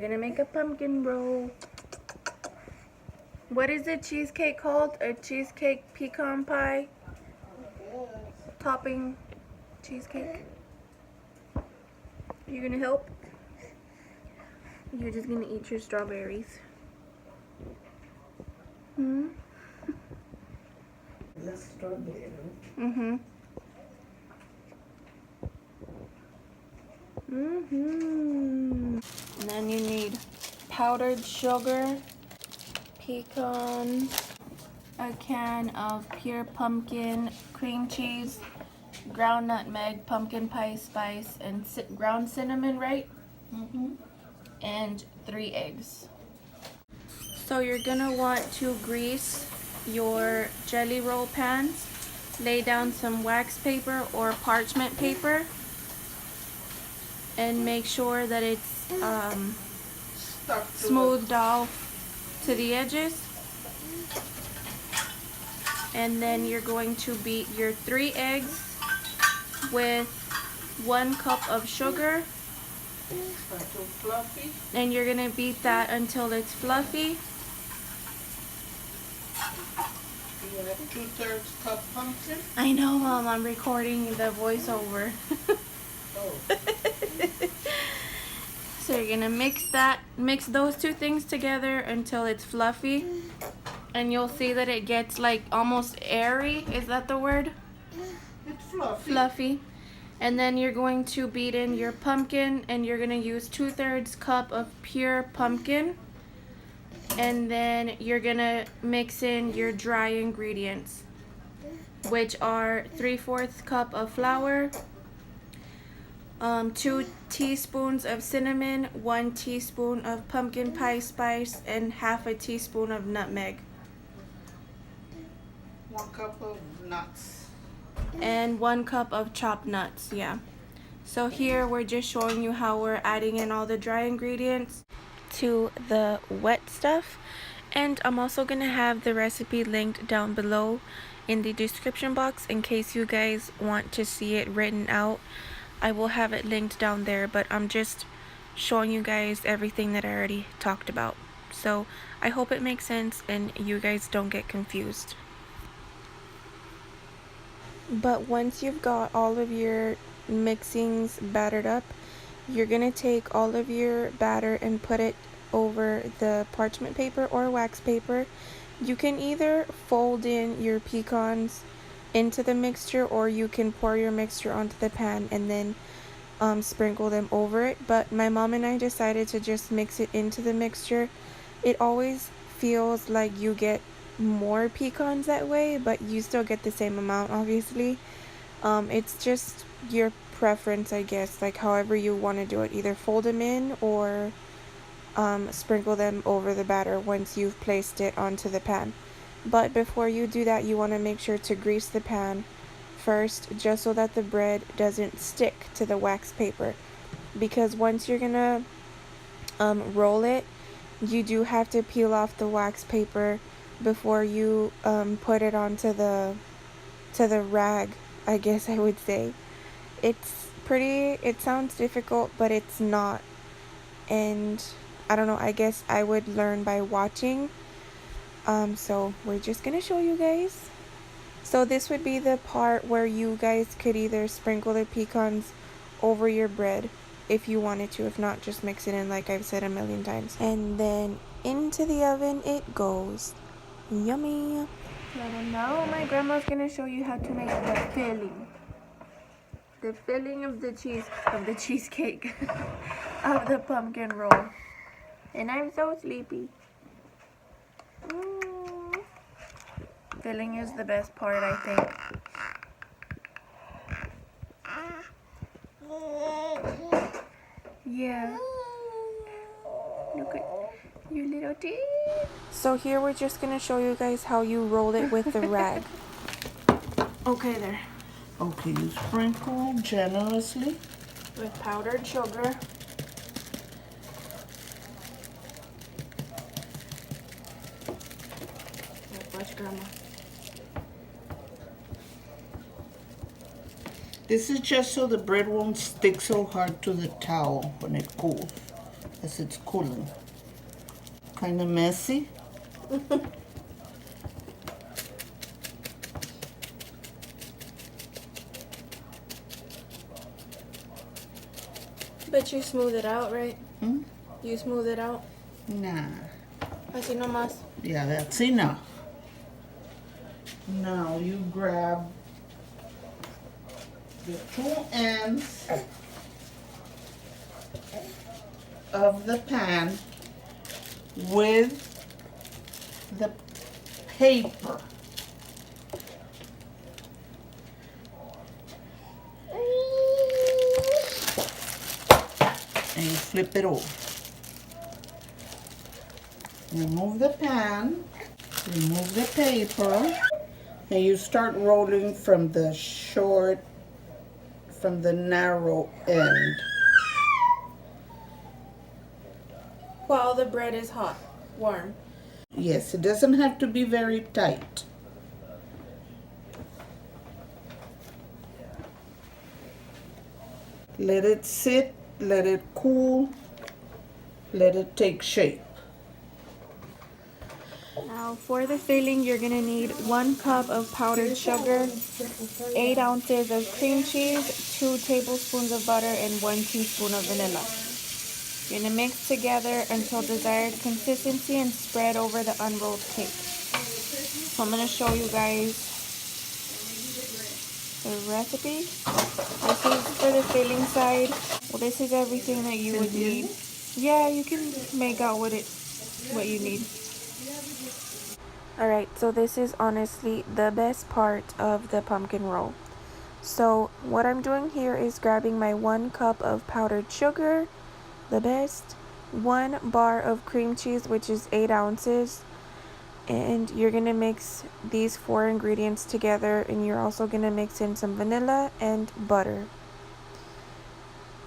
gonna make a pumpkin roll. What is the cheesecake called? A cheesecake pecan pie? Topping cheesecake. You gonna help? You're just gonna eat your strawberries. Hmm? The strawberry. Mm-hmm. Mm-hmm. And then you need powdered sugar, pecan, a can of pure pumpkin cream cheese, ground nutmeg, pumpkin pie spice, and ground cinnamon, right? Mm-hmm. And 3 eggs. So you're gonna want to grease your jelly roll pans. Lay down some wax paper or parchment paper and make sure that it's smoothed off to the edges. And then you're going to beat your 3 eggs with 1 cup of sugar. Fluffy. And you're gonna beat that until it's fluffy. You have 2/3 cup pumpkin. I know, Mom, I'm recording the voiceover. Oh. So you're gonna mix those 2 things together until it's fluffy. And you'll see that it gets like almost airy. Is that the word? It's fluffy. Fluffy. And then you're going to beat in your pumpkin, and you're gonna use 2/3 cup of pure pumpkin. And then you're gonna mix in your dry ingredients, which are 3/4 cup of flour, 2 teaspoons of cinnamon, 1 teaspoon of pumpkin pie spice, and 1/2 teaspoon of nutmeg. 1 cup of nuts. And 1 cup of chopped nuts, yeah. So here we're just showing you how we're adding in all the dry ingredients to the wet stuff. And I'm also gonna have the recipe linked down below in the description box in case you guys want to see it written out. I will have it linked down there, but I'm just showing you guys everything that I already talked about. So I hope it makes sense and you guys don't get confused. But once you've got all of your mixings battered up, you're gonna take all of your batter and put it over the parchment paper or wax paper. You can either fold in your pecans into the mixture, or you can pour your mixture onto the pan and then sprinkle them over it. But my mom and I decided to just mix it into the mixture. It always feels like you get more pecans that way, but you still get the same amount, obviously. It's just your preference, I guess, like however you want to do it. Either fold them in or sprinkle them over the batter once you've placed it onto the pan. But before you do that, you want to make sure to grease the pan first, just so that the bread doesn't stick to the wax paper, because once you're gonna roll it, you do have to peel off the wax paper before you put it onto the rag, I guess I would say. It sounds difficult, but it's not. And I don't know, I guess I would learn by watching. So we're just gonna show you guys. So this would be the part where you guys could either sprinkle the pecans over your bread if you wanted to. If not, just mix it in like I've said a million times. And then into the oven it goes. Yummy. And now my grandma's gonna show you how to make the filling. The filling of the cheesecake of the pumpkin roll. And I'm so sleepy. Filling is the best part, I think. Yeah. Look at your little teeth. So here we're just gonna show you guys how you roll it with the rag. Okay, there. Okay, you sprinkle generously With powdered sugar. Watch Grandma. This is just so the bread won't stick so hard to the towel when it cools. Because it's cooling. Kind of messy. But you smooth it out, right? Hmm? You smooth it out? Nah. Así nomás. Yeah, that's enough. Now you grab the two ends of the pan with the paper. And you flip it over. Remove the pan, remove the paper, and you start rolling from the narrow end. While the bread is hot, warm. Yes, it doesn't have to be very tight. Let it sit, let it cool, let it take shape. Now for the filling, you're gonna need 1 cup of powdered sugar, 8 ounces of cream cheese, 2 tablespoons of butter, and 1 teaspoon of vanilla. You're gonna mix together until desired consistency and spread over the unrolled cake. So I'm gonna show you guys the recipe. This is for the filling side. Well, this is everything that you would need. Yeah, you can make out what you need. Alright, so this is honestly the best part of the pumpkin roll. So what I'm doing here is grabbing my 1 cup of powdered sugar, the best, 1 bar of cream cheese, which is 8 ounces, and you're going to mix these 4 ingredients together, and you're also going to mix in some vanilla and butter.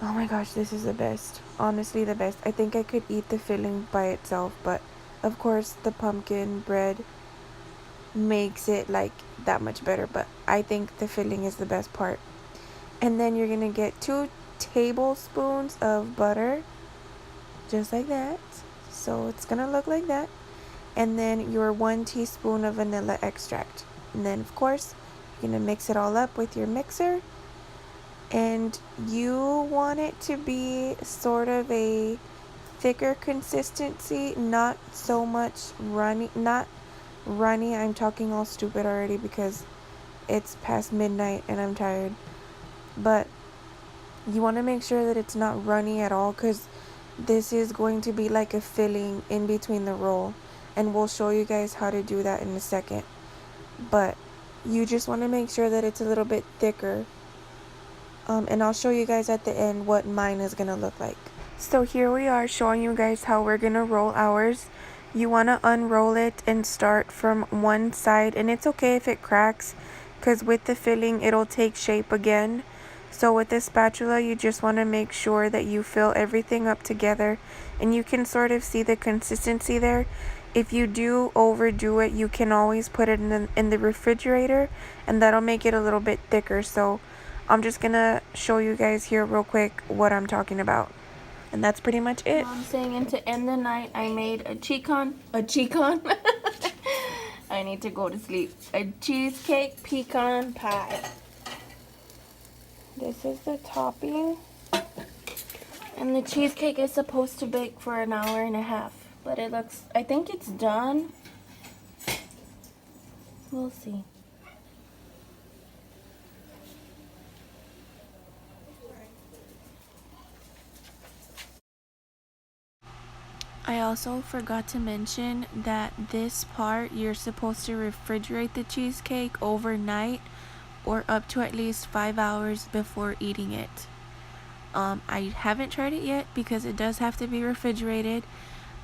Oh my gosh, this is the best. Honestly, the best. I think I could eat the filling by itself, but of course the pumpkin bread makes it like that much better, but I think the filling is the best part. And then you're gonna get 2 tablespoons of butter, just like that. So it's gonna look like that. And then your 1 teaspoon of vanilla extract. And then of course you're gonna mix it all up with your mixer, and you want it to be sort of a thicker consistency, not so much runny, not runny. I'm talking all stupid already because it's past midnight and I'm tired. But you want to make sure that it's not runny at all, because this is going to be like a filling in between the roll, and we'll show you guys how to do that in a second. But you just want to make sure that it's a little bit thicker, and I'll show you guys at the end what mine is gonna look like. So here we are showing you guys how we're gonna roll ours. You want to unroll it and start from one side, and it's okay if it cracks, because with the filling it'll take shape again. So with the spatula, you just want to make sure that you fill everything up together, and you can sort of see the consistency there. If you do overdo it, you can always put it in the refrigerator, and that'll make it a little bit thicker. So I'm just gonna show you guys here real quick what I'm talking about. And that's pretty much it. I'm saying, and to end the night, I made a cheesecake. I need to go to sleep. A cheesecake pecan pie. This is the topping. And the cheesecake is supposed to bake for an hour and a half. But it looks, I think it's done. We'll see. I also forgot to mention that this part, you're supposed to refrigerate the cheesecake overnight or up to at least 5 hours before eating it. I haven't tried it yet because it does have to be refrigerated,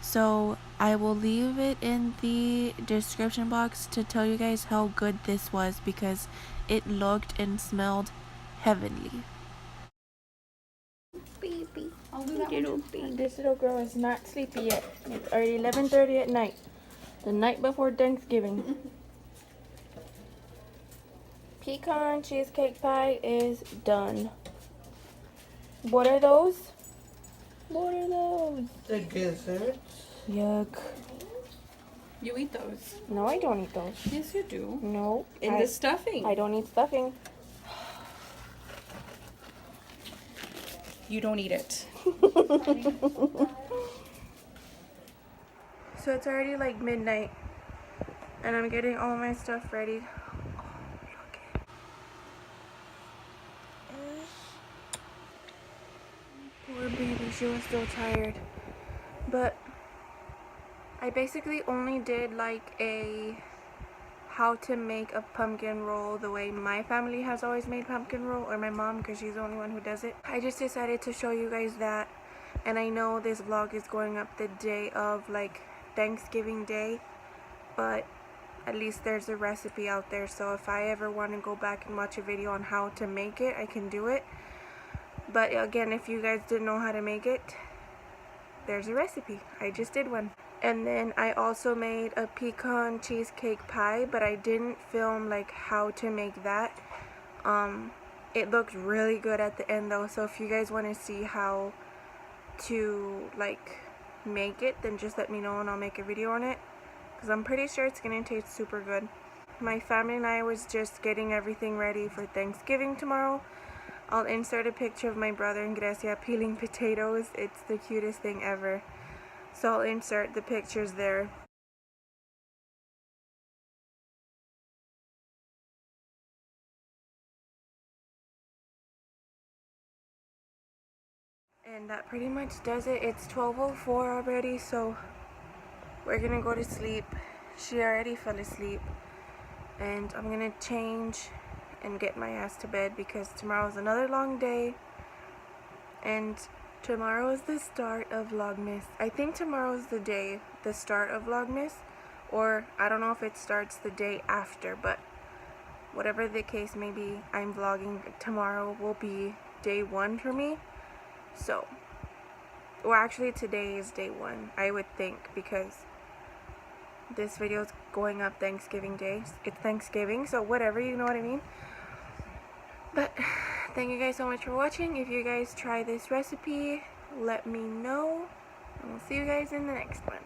so I will leave it in the description box to tell you guys how good this was, because it looked and smelled heavenly. Baby. This little girl is not sleepy yet. It's already 11:30 at night. The night before Thanksgiving. Pecan cheesecake pie is done. What are those? What are those? The gizzards. Yuck. You eat those. No, I don't eat those. Yes, you do. No. In the stuffing. I don't eat stuffing. You don't eat it. So it's already like midnight, and I'm getting all my stuff ready. Poor baby, she was still tired. But I basically only did like a how to make a pumpkin roll the way my family has always made pumpkin roll, or my mom, because she's the only one who does it. I just decided to show you guys that, and I know this vlog is going up the day of like Thanksgiving Day, but at least there's a recipe out there, so if I ever want to go back and watch a video on how to make it, I can do it. But again, if you guys didn't know how to make it, there's a recipe. I just did one. And then I also made a pecan cheesecake pie, but I didn't film like how to make that. It looked really good at the end though, so if you guys want to see how to like make it, then just let me know and I'll make a video on it, because I'm pretty sure it's gonna taste super good. My family and I was just getting everything ready for Thanksgiving tomorrow. I'll insert a picture of my brother in Grecia peeling potatoes. It's the cutest thing ever. So I'll insert the pictures there. And that pretty much does it. It's 12:04 already, so we're gonna go to sleep. She already fell asleep. And I'm gonna change and get my ass to bed because tomorrow's another long day. And tomorrow is the start of Vlogmas. I think tomorrow's the start of Vlogmas, or I don't know if it starts the day after, but whatever the case may be, I'm vlogging. Tomorrow will be day 1 for me. So, well, actually today is day 1, I would think, because this video is going up Thanksgiving Day. It's Thanksgiving, so whatever, you know what I mean. But thank you guys so much for watching. If you guys try this recipe, let me know, and we'll see you guys in the next one.